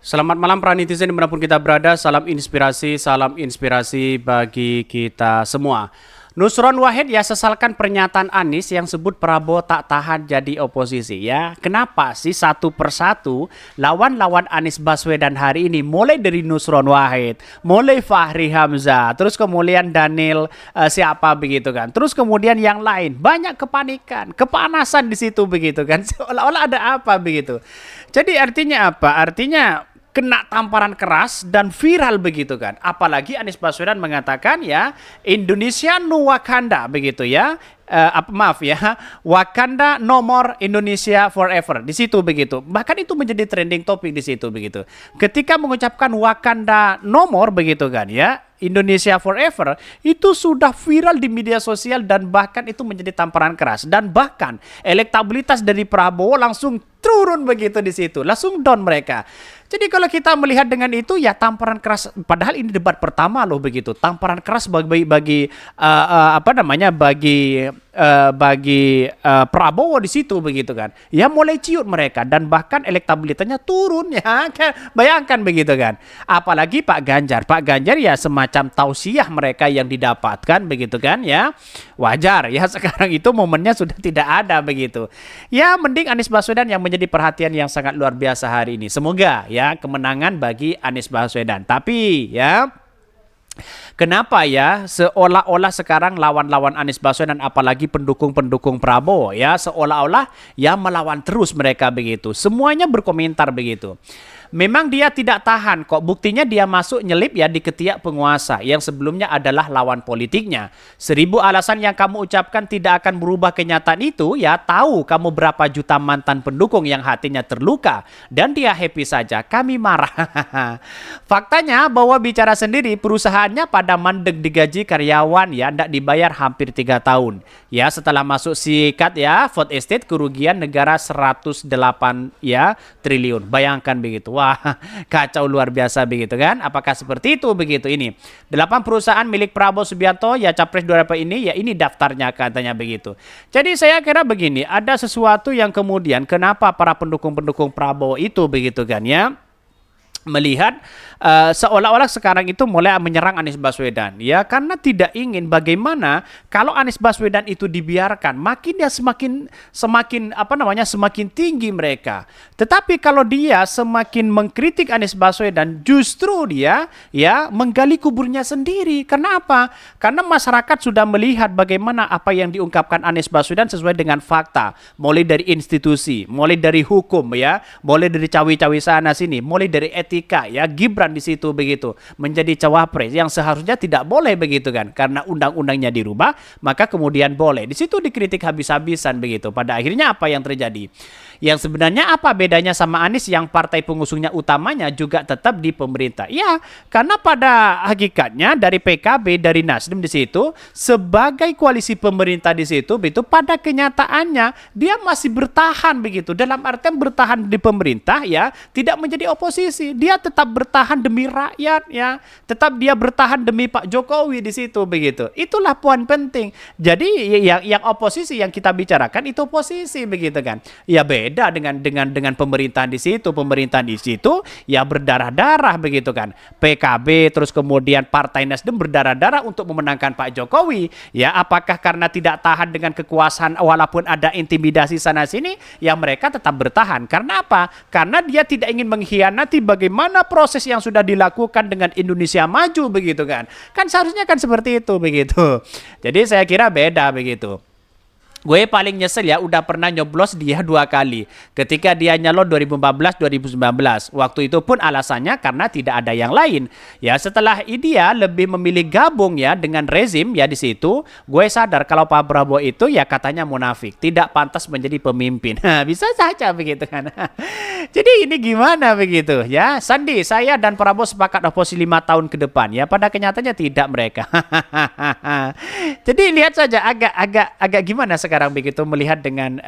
Selamat malam para netizen dimanapun kita berada, salam inspirasi bagi kita semua. Nusron Wahid ya sesalkan pernyataan Anies yang sebut Prabowo tak tahan jadi oposisi ya. Kenapa sih satu persatu lawan-lawan Anies Baswedan hari ini mulai dari Nusron Wahid, mulai Fahri Hamzah, terus kemudian Daniel siapa begitu kan. Terus kemudian yang lain banyak kepanikan, kepanasan di situ begitu kan. Seolah-olah ada apa begitu. Jadi artinya apa? Artinya kena tamparan keras dan viral begitu kan. Apalagi Anies Baswedan mengatakan ya Indonesia no Wakanda begitu ya. Maaf ya, Wakanda no more, Indonesia forever. Di situ begitu. Bahkan itu menjadi trending topik di situ begitu. Ketika mengucapkan Wakanda no more begitu kan ya, Indonesia forever itu sudah viral di media sosial dan bahkan itu menjadi tamparan keras dan bahkan elektabilitas dari Prabowo langsung turun begitu di situ, langsung down mereka. Jadi kalau kita melihat dengan itu ya tamparan keras, padahal ini debat pertama loh begitu, tamparan keras bagi Prabowo di situ begitu kan. Ya mulai ciut mereka dan bahkan elektabilitasnya turun ya. Bayangkan begitu kan. Apalagi Pak Ganjar ya semacam tausiah mereka yang didapatkan begitu kan ya. Wajar ya sekarang itu momennya sudah tidak ada begitu. Ya mending Anies Baswedan yang menjadi perhatian yang sangat luar biasa hari ini. Semoga ya kemenangan bagi Anies Baswedan. Tapi ya kenapa ya seolah-olah sekarang lawan-lawan Anies Baswedan apalagi pendukung-pendukung Prabowo ya seolah-olah ya melawan terus mereka begitu. Semuanya berkomentar begitu. Memang dia tidak tahan kok, buktinya dia masuk nyelip ya di ketiak penguasa yang sebelumnya adalah lawan politiknya. 1000 alasan yang kamu ucapkan tidak akan berubah kenyataan itu ya, tahu kamu berapa juta mantan pendukung yang hatinya terluka dan dia happy saja, kami marah. Faktanya bahwa bicara sendiri perusahaannya pada mandek digaji karyawan ya, tidak dibayar hampir 3 tahun. Ya setelah masuk sikat ya, Food Estate kerugian negara 108 ya triliun. Bayangkan begitu. Wah, kacau luar biasa begitu kan? Apakah seperti itu begitu ini? 8 perusahaan milik Prabowo Subianto ya capres 2024 ini ya ini daftarnya katanya begitu. Jadi saya kira begini, ada sesuatu yang kemudian kenapa para pendukung-pendukung Prabowo itu begitu kan ya? Melihat seolah-olah sekarang itu mulai menyerang Anies Baswedan ya karena tidak ingin bagaimana kalau Anies Baswedan itu dibiarkan makin dia semakin semakin tinggi mereka. Tetapi kalau dia semakin mengkritik Anies Baswedan justru dia ya menggali kuburnya sendiri. Karena apa? Karena masyarakat sudah melihat bagaimana apa yang diungkapkan Anies Baswedan sesuai dengan fakta, mulai dari institusi, mulai dari hukum ya, mulai dari cawi-cawi sana sini, mulai dari etika ya, Gibran di situ begitu menjadi cawapres yang seharusnya tidak boleh begitu kan, karena undang-undangnya dirubah maka kemudian boleh. Di situ dikritik habis-habisan begitu. Pada akhirnya apa yang terjadi? Yang sebenarnya apa bedanya sama Anies yang partai pengusungnya utamanya juga tetap di pemerintah? Ya, karena pada hakikatnya dari PKB, dari Nasdem di situ sebagai koalisi pemerintah di situ begitu, pada kenyataannya dia masih bertahan begitu. Dalam artian bertahan di pemerintah ya, tidak menjadi oposisi. Dia tetap bertahan demi rakyat ya, tetap dia bertahan demi Pak Jokowi di situ begitu. Itulah poin penting. Jadi yang oposisi yang kita bicarakan itu oposisi begitu kan. Ya beda dengan pemerintahan di situ. Pemerintahan di situ ya berdarah-darah begitu kan. PKB terus kemudian Partai Nasdem berdarah-darah untuk memenangkan Pak Jokowi. Ya apakah karena tidak tahan dengan kekuasaan walaupun ada intimidasi sana sini, ya mereka tetap bertahan. Karena apa? Karena dia tidak ingin mengkhianati bagaimana proses yang sudah dilakukan dengan Indonesia Maju begitu kan. Kan seharusnya kan seperti itu begitu. Jadi saya kira beda begitu. Gue paling nyesel ya udah pernah nyoblos dia 2 kali. Ketika dia nyalon 2014, 2019. Waktu itu pun alasannya karena tidak ada yang lain. Ya setelah ini dia lebih memilih gabung ya dengan rezim ya di situ. Gue sadar kalau Pak Prabowo itu ya katanya munafik, tidak pantas menjadi pemimpin. Bisa saja begitu kan. Jadi ini gimana begitu ya? Sandi, saya dan Prabowo sepakat oposisi 5 tahun ke depan ya. Pada kenyataannya tidak mereka. Jadi lihat saja agak gimana sekarang sekarang begitu melihat dengan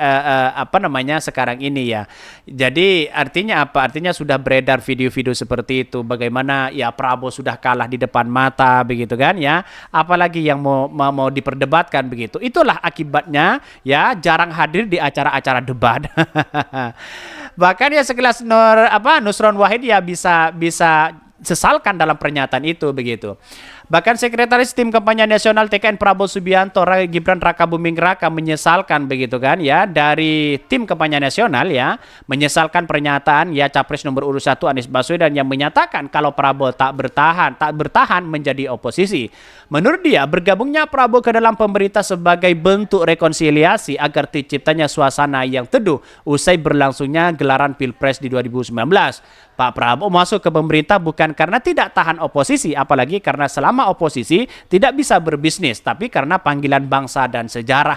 apa namanya sekarang ini ya. Jadi artinya apa? Artinya sudah beredar video-video seperti itu. Bagaimana ya Prabowo sudah kalah di depan mata begitu kan ya. Apalagi yang mau diperdebatkan begitu. Itulah akibatnya ya jarang hadir di acara-acara debat. Bahkan ya sekelas Nusron Wahid ya bisa sesalkan dalam pernyataan itu begitu. Bahkan Sekretaris Tim Kampanye Nasional TKN Prabowo Subianto Gibran Raka Buming Raka menyesalkan begitu kan ya dari Tim Kampanye Nasional ya menyesalkan pernyataan ya Capres nomor urut 1 Anies Baswedan yang menyatakan kalau Prabowo tak bertahan menjadi oposisi. Menurut dia bergabungnya Prabowo ke dalam pemerintah sebagai bentuk rekonsiliasi agar terciptanya suasana yang teduh usai berlangsungnya gelaran Pilpres di 2019. Pak Prabowo masuk ke pemerintah bukan karena tidak tahan oposisi, apalagi karena selama oposisi tidak bisa berbisnis, tapi karena panggilan bangsa dan sejarah.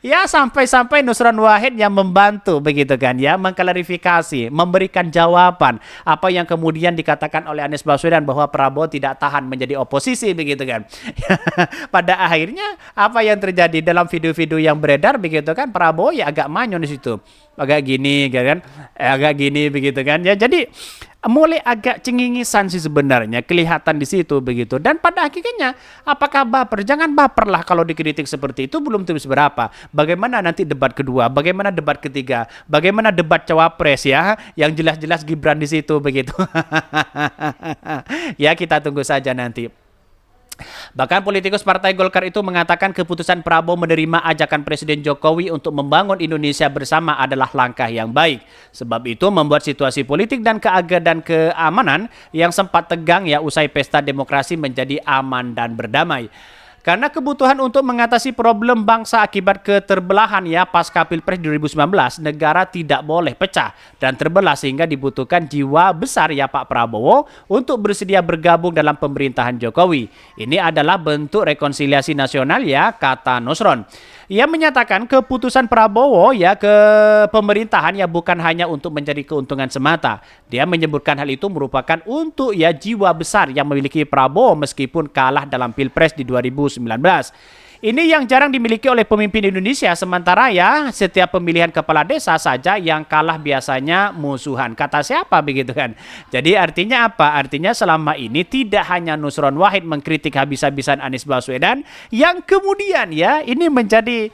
Ya sampai-sampai Nusron Wahid yang membantu begitu kan ya, mengklarifikasi, memberikan jawaban apa yang kemudian dikatakan oleh Anies Baswedan bahwa Prabowo tidak tahan menjadi oposisi begitu kan. Pada akhirnya apa yang terjadi dalam video-video yang beredar begitu kan, Prabowo ya agak manyun di situ. Agak gini kan, agak gini begitu kan ya. Jadi mulai agak cengingisan sih sebenarnya kelihatan di situ begitu. Dan pada akhirnya apakah baper? Jangan baper lah kalau dikritik seperti itu, belum tentu seberapa. Bagaimana nanti debat kedua? Bagaimana debat ketiga? Bagaimana debat cawapres ya? Yang jelas-jelas Gibran di situ begitu. Ya kita tunggu saja nanti. Bahkan politikus Partai Golkar itu mengatakan keputusan Prabowo menerima ajakan Presiden Jokowi untuk membangun Indonesia bersama adalah langkah yang baik. Sebab itu membuat situasi politik dan keamanan yang sempat tegang ya usai pesta demokrasi menjadi aman dan berdamai. Karena kebutuhan untuk mengatasi problem bangsa akibat keterbelahan ya pasca Pilpres 2019, negara tidak boleh pecah dan terbelah sehingga dibutuhkan jiwa besar ya Pak Prabowo untuk bersedia bergabung dalam pemerintahan Jokowi. Ini adalah bentuk rekonsiliasi nasional ya, kata Nusron. Ia menyatakan keputusan Prabowo ya ke pemerintahan ya bukan hanya untuk mencari keuntungan semata. Dia menyebutkan hal itu merupakan untuk ya jiwa besar yang memiliki Prabowo meskipun kalah dalam Pilpres di 2019. Ini yang jarang dimiliki oleh pemimpin Indonesia, sementara ya setiap pemilihan kepala desa saja yang kalah biasanya musuhan. Kata siapa begitu kan? Jadi artinya apa? Artinya selama ini tidak hanya Nusron Wahid mengkritik habis-habisan Anies Baswedan, yang kemudian ya ini menjadi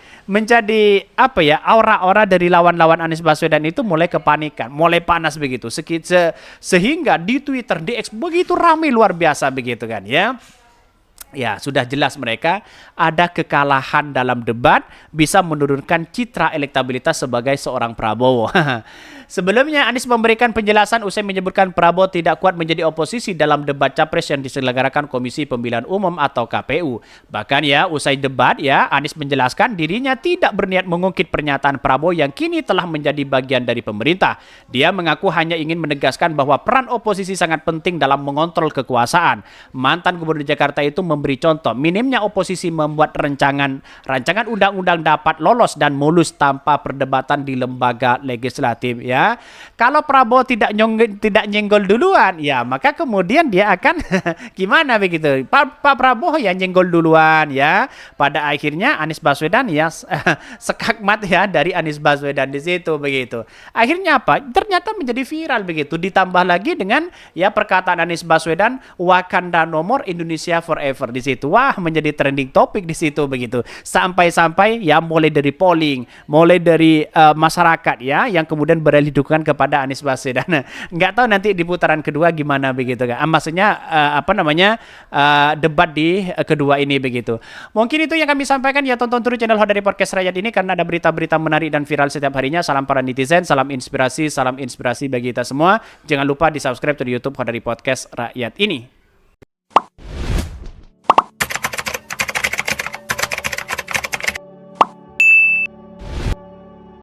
apa ya, aura-aura dari lawan-lawan Anies Baswedan itu mulai kepanikan, mulai panas begitu. Sehingga di Twitter, di X begitu ramai luar biasa begitu kan ya. Ya, sudah jelas mereka ada kekalahan dalam debat bisa menurunkan citra elektabilitas sebagai seorang Prabowo. Sebelumnya Anies memberikan penjelasan usai menyebutkan Prabowo tidak kuat menjadi oposisi dalam debat Capres yang diselenggarakan Komisi Pemilihan Umum atau KPU. Bahkan ya usai debat ya Anies menjelaskan dirinya tidak berniat mengungkit pernyataan Prabowo yang kini telah menjadi bagian dari pemerintah. Dia mengaku hanya ingin menegaskan bahwa peran oposisi sangat penting dalam mengontrol kekuasaan. Mantan Gubernur Jakarta itu memberi contoh minimnya oposisi membuat rancangan undang-undang dapat lolos dan mulus tanpa perdebatan di lembaga legislatif ya. Kalau Prabowo tidak nyenggol duluan ya maka kemudian dia akan gimana begitu. Pak Prabowo yang nyenggol duluan ya. Pada akhirnya Anies Baswedan ya sekakmat ya dari Anies Baswedan di situ begitu. Akhirnya apa? Ternyata menjadi viral begitu. Ditambah lagi dengan ya perkataan Anies Baswedan Wakanda no more, Indonesia forever di situ. Wah, menjadi trending topik di situ begitu. Sampai-sampai ya mulai dari polling, mulai dari masyarakat ya yang kemudian beralih dukungan kepada Anies Baswedan. Nggak tahu nanti di putaran kedua gimana begitu kan. Maksudnya debat di kedua ini begitu. Mungkin itu yang kami sampaikan ya, tonton terus channel Hodari Podcast Rakyat ini karena ada berita-berita menarik dan viral setiap harinya. Salam para netizen, salam inspirasi bagi kita semua. Jangan lupa di-subscribe di YouTube Hodari Podcast Rakyat ini.